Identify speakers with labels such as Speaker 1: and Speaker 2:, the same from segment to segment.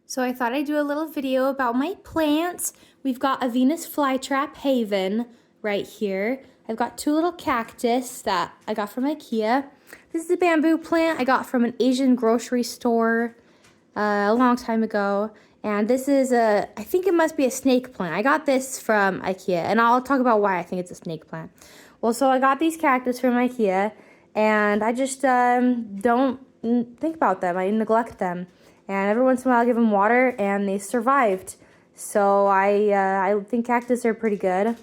Speaker 1: So I thought I'd do a little video about my plants. We've got a Venus flytrap Haven right here. I've got two little cactus that I got from IKEA. This is a bamboo plant I got from an Asian grocery store a long time ago. And this is I think it must be a snake plant. I got this from IKEA, and I'll talk about why I think it's a snake plant. Well, so I got these cactus from IKEA, and I just don't think about them. I neglect them. And every once in a while I give them water, and they survived. So I think cactus are pretty good.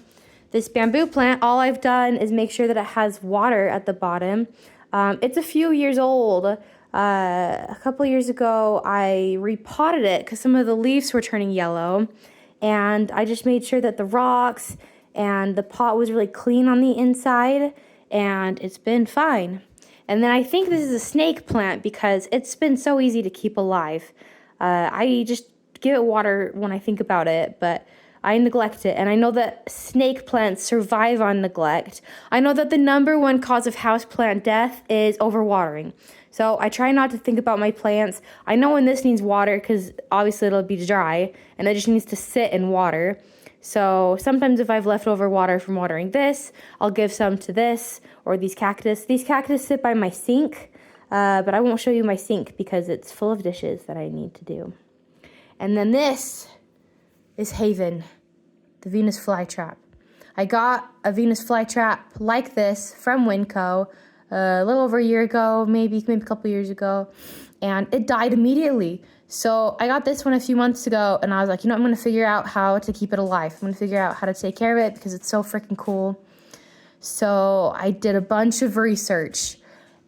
Speaker 1: This bamboo plant, all I've done is make sure that it has water at the bottom. It's a few years old. A couple years ago, I repotted it because some of the leaves were turning yellow. And I just made sure that the rocks and the pot was really clean on the inside. And it's been fine. And then I think this is a snake plant because it's been so easy to keep alive. I just give it water when I think about it, but I neglect it. And I know that snake plants survive on neglect. I know that the number one cause of houseplant death is overwatering. So I try not to think about my plants. I know when this needs water because obviously it'll be dry and it just needs to sit in water. So sometimes if I've leftover water from watering this, I'll give some to this or these cactus. These cactus sit by my sink, but I won't show you my sink because it's full of dishes that I need to do. And then this is Haven, the Venus flytrap. I got a Venus flytrap like this from Winco a little over a year ago, maybe a couple years ago, and it died immediately. So I got this one a few months ago, and I was like, I'm going to figure out how to keep it alive. I'm going to figure out how to take care of it because it's so freaking cool. So I did a bunch of research,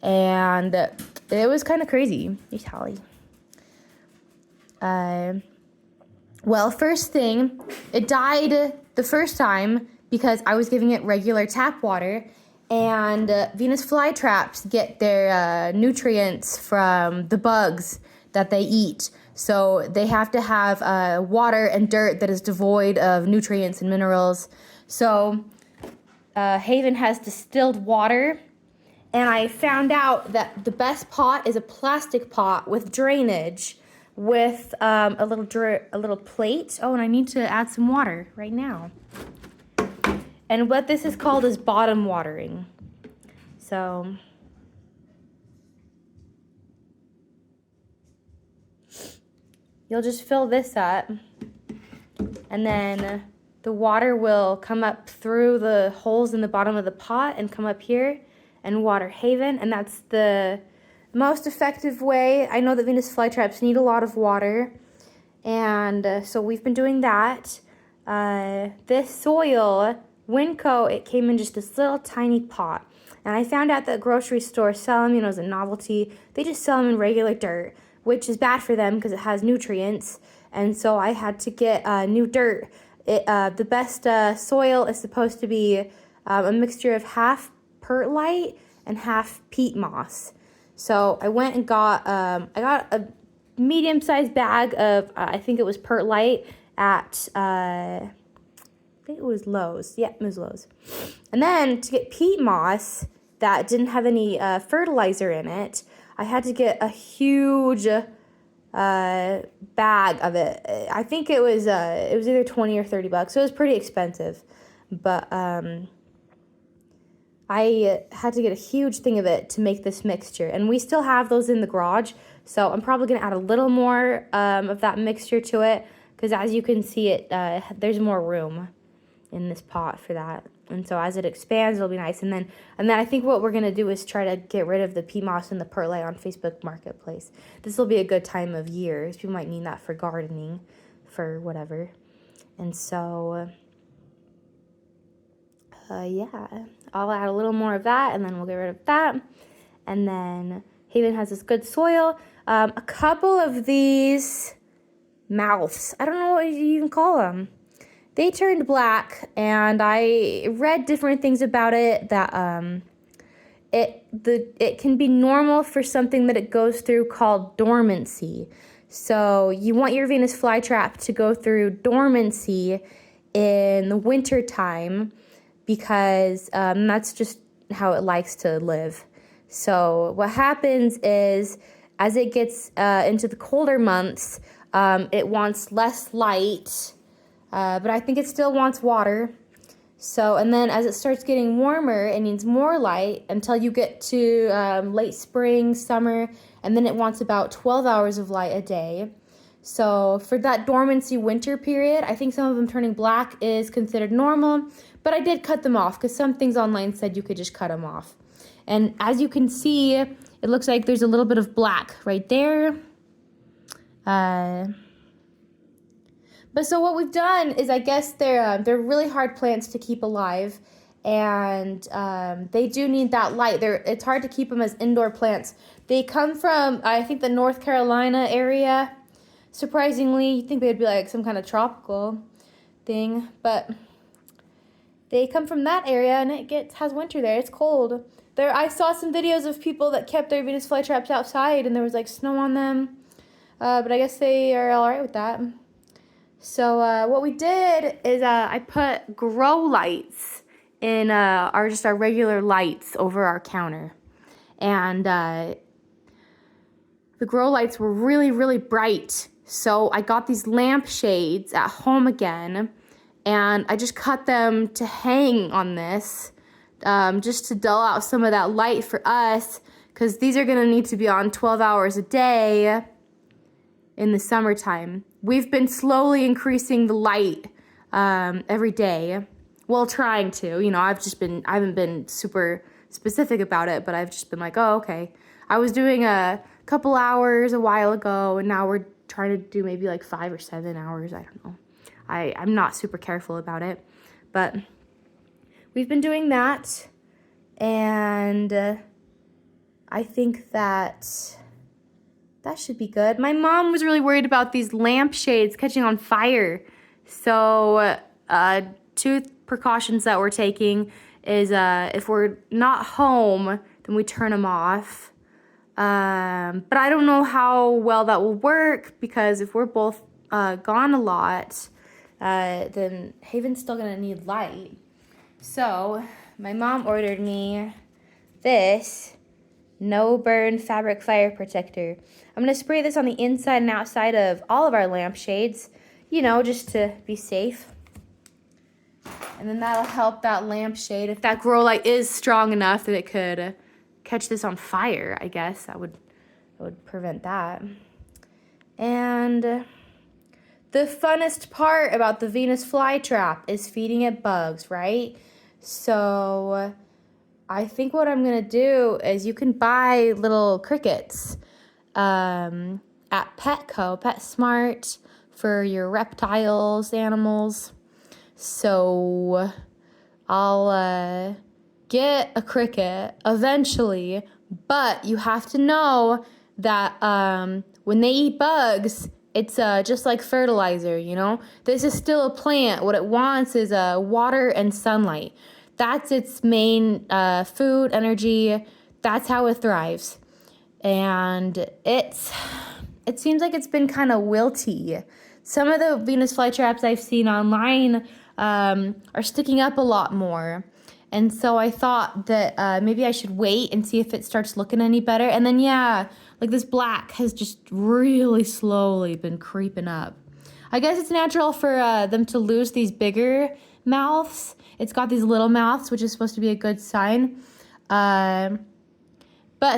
Speaker 1: and it was kind of crazy. Hey, Holly. Well, first thing, it died the first time because I was giving it regular tap water, and Venus flytraps get their nutrients from the bugs that they eat. So they have to have water and dirt that is devoid of nutrients and minerals. So Haven has distilled water, and I found out that the best pot is a plastic pot with drainage with a little plate. Oh, and I need to add some water right now. And what this is called is bottom watering. So you'll just fill this up, and then the water will come up through the holes in the bottom of the pot and come up here and water Haven, and that's the most effective way. I know that Venus flytraps need a lot of water, and so we've been doing that. This soil, Winco, it came in just this little tiny pot, and I found out that grocery stores sell them, as a novelty. They just sell them in regular dirt, which is bad for them because it has nutrients, and so I had to get new dirt. The best soil is supposed to be a mixture of half perlite and half peat moss. So I went and got a medium-sized bag of I think it was perlite at I think it was Lowe's. Yeah, it was Lowe's. And then to get peat moss that didn't have any fertilizer in it, I had to get a huge bag of it. I think it was either $20 or $30, so it was pretty expensive. But I had to get a huge thing of it to make this mixture, and we still have those in the garage. So I'm probably gonna add a little more of that mixture to it because, as you can see, there's more room in this pot for that. And so as it expands, it'll be nice. And then I think what we're gonna do is try to get rid of the peat moss and the perlite on Facebook Marketplace. This will be a good time of year. People might need that for gardening, for whatever. And so, yeah, I'll add a little more of that, and then we'll get rid of that. And then Haven has this good soil. A couple of these mouths, I don't know what you even call them. They turned black, and I read different things about it, that it can be normal for something that it goes through called dormancy. So you want your Venus flytrap to go through dormancy in the winter time because that's just how it likes to live. So what happens is, as it gets into the colder months, it wants less light, but I think it still wants water. So, and then as it starts getting warmer, it needs more light until you get to late spring, summer, and then it wants about 12 hours of light a day. So for that dormancy winter period, I think some of them turning black is considered normal, but I did cut them off because some things online said you could just cut them off. And as you can see, it looks like there's a little bit of black right there. But so what we've done is, I guess they're really hard plants to keep alive, and they do need that light. It's hard to keep them as indoor plants. They come from, I think, the North Carolina area. Surprisingly, you'd think they'd be like some kind of tropical thing, but they come from that area, and it has winter there. It's cold. I saw some videos of people that kept their Venus flytraps outside, and there was like snow on them, but I guess they are all right with that. So what we did is I put grow lights in our regular lights over our counter. And the grow lights were really, really bright. So I got these lamp shades at home again, and I just cut them to hang on this, just to dull out some of that light for us, because these are going to need to be on 12 hours a day in the summertime. We've been slowly increasing the light every day. Well, trying to. You know, I haven't been super specific about it, but I've just been like, oh, okay. I was doing a couple hours a while ago, and now we're trying to do maybe like 5 or 7 hours. I don't know. I'm not super careful about it, but we've been doing that, and I think that should be good. My mom was really worried about these lampshades catching on fire. So 2 precautions that we're taking is if we're not home, then we turn them off. But I don't know how well that will work, because if we're both gone a lot, then Haven's still going to need light. So my mom ordered me this No Burn Fabric Fire Protector. I'm going to spray this on the inside and outside of all of our lampshades, you know, just to be safe. And then that'll help that lampshade. If that grow light is strong enough that it could catch this on fire, I guess that would prevent that. And the funnest part about the Venus flytrap is feeding it bugs, right? So I think what I'm going to do is, you can buy little crickets at Petco, PetSmart, for your reptiles, animals. So I'll get a cricket eventually, but you have to know that when they eat bugs, it's just like fertilizer, you know? This is still a plant. What it wants is water and sunlight. That's its main food, energy. That's how it thrives. And it seems like it's been kind of wilty. Some of the Venus flytraps I've seen online are sticking up a lot more. And so I thought that maybe I should wait and see if it starts looking any better. And then, yeah, like this black has just really slowly been creeping up. I guess it's natural for them to lose these bigger mouths. It's got these little mouths, which is supposed to be a good sign. But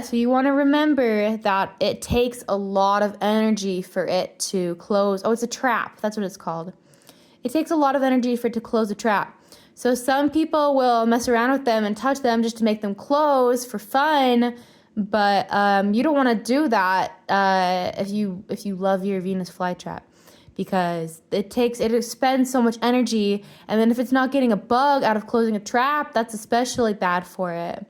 Speaker 1: so you want to remember that it takes a lot of energy for it to close. Oh, it's a trap. That's what it's called. It takes a lot of energy for it to close a trap. So some people will mess around with them and touch them just to make them close for fun. But you don't want to do that if you love your Venus flytrap, because it expends so much energy, and then if it's not getting a bug out of closing a trap, that's especially bad for it.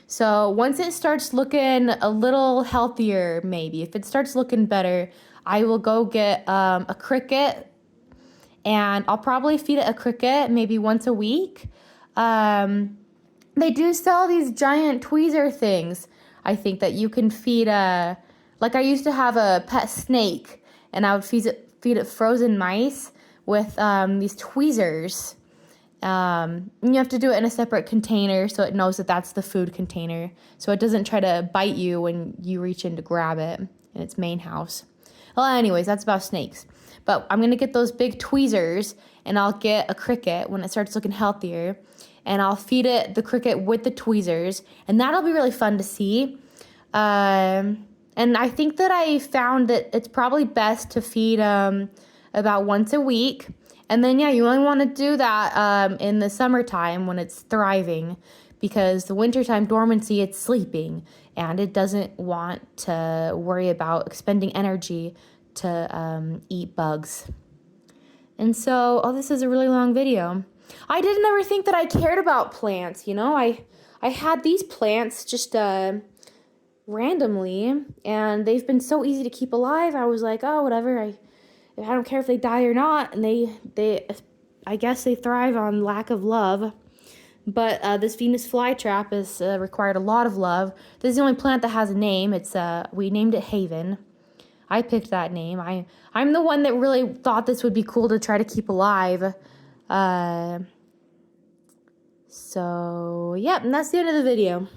Speaker 1: So once it starts looking a little healthier, maybe, if it starts looking better, I will go get a cricket, and I'll probably feed it a cricket maybe once a week. They do sell these giant tweezer things, I think, that you can feed like I used to have a pet snake, and I would feed it frozen mice with these tweezers. You have to do it in a separate container so it knows that that's the food container, so it doesn't try to bite you when you reach in to grab it in its main house. Well, anyways, that's about snakes. But I'm going to get those big tweezers, and I'll get a cricket when it starts looking healthier. And I'll feed it the cricket with the tweezers. And that'll be really fun to see. And I think that I found that it's probably best to feed about once a week. And then, yeah, you only want to do that in the summertime when it's thriving, because the wintertime dormancy, it's sleeping, and it doesn't want to worry about expending energy to eat bugs. And so, oh, this is a really long video. I didn't ever think that I cared about plants, you know? I had these plants just randomly, and they've been so easy to keep alive. I was like, oh, whatever, I don't care if they die or not, and they I guess they thrive on lack of love. But this Venus flytrap has required a lot of love. This is the only plant that has a name. It's we named it Haven. I picked that name. I'm the one that really thought this would be cool to try to keep alive. So, yeah, and that's the end of the video.